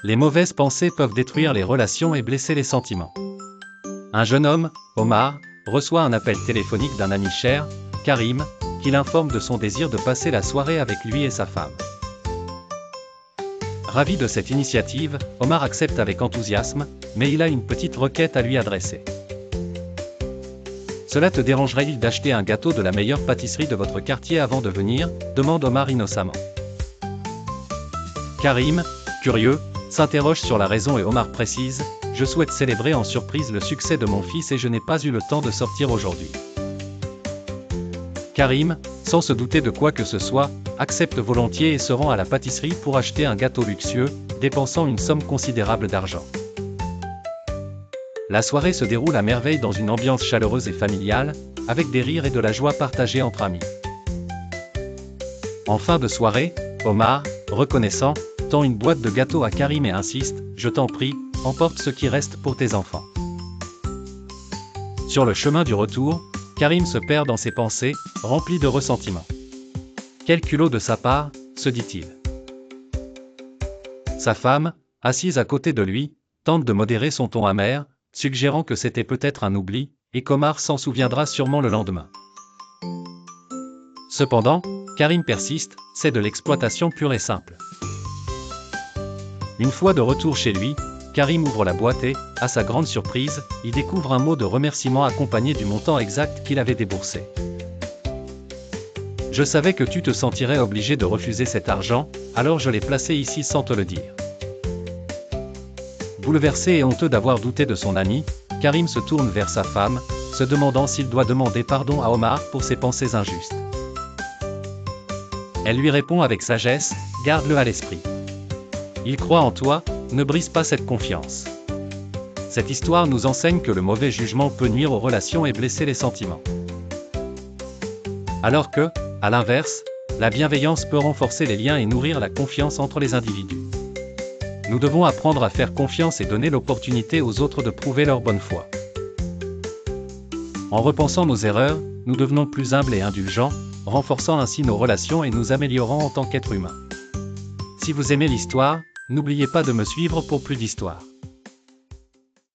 Les mauvaises pensées peuvent détruire les relations et blesser les sentiments. Un jeune homme, Omar, reçoit un appel téléphonique d'un ami cher, Karim, qui l'informe de son désir de passer la soirée avec lui et sa femme. Ravi de cette initiative, Omar accepte avec enthousiasme, mais il a une petite requête à lui adresser. Cela te dérangerait-il d'acheter un gâteau de la meilleure pâtisserie de votre quartier avant de venir ? Demande Omar innocemment. Karim, curieux, s'interroge sur la raison et Omar précise : je souhaite célébrer en surprise le succès de mon fils et je n'ai pas eu le temps de sortir aujourd'hui. Karim, sans se douter de quoi que ce soit, accepte volontiers et se rend à la pâtisserie pour acheter un gâteau luxueux, dépensant une somme considérable d'argent. La soirée se déroule à merveille dans une ambiance chaleureuse et familiale, avec des rires et de la joie partagée entre amis. En fin de soirée, Omar, reconnaissant, tend une boîte de gâteaux à Karim et insiste : je t'en prie, emporte ce qui reste pour tes enfants. Sur le chemin du retour, Karim se perd dans ses pensées, rempli de ressentiment. Quel culot de sa part, se dit-il. Sa femme, assise à côté de lui, tente de modérer son ton amer, suggérant que c'était peut-être un oubli, et qu'Omar s'en souviendra sûrement le lendemain. Cependant, Karim persiste, c'est de l'exploitation pure et simple. Une fois de retour chez lui, Karim ouvre la boîte et, à sa grande surprise, y découvre un mot de remerciement accompagné du montant exact qu'il avait déboursé. Je savais que tu te sentirais obligé de refuser cet argent, alors je l'ai placé ici sans te le dire. Bouleversé et honteux d'avoir douté de son ami, Karim se tourne vers sa femme, se demandant s'il doit demander pardon à Omar pour ses pensées injustes. Elle lui répond avec sagesse : garde-le à l'esprit. Il croit en toi, ne brise pas cette confiance. Cette histoire nous enseigne que le mauvais jugement peut nuire aux relations et blesser les sentiments. Alors que, à l'inverse, la bienveillance peut renforcer les liens et nourrir la confiance entre les individus. Nous devons apprendre à faire confiance et donner l'opportunité aux autres de prouver leur bonne foi. En repensant nos erreurs, nous devenons plus humbles et indulgents, renforçant ainsi nos relations et nous améliorant en tant qu'êtres humains. Si vous aimez l'histoire, n'oubliez pas de me suivre pour plus d'histoires.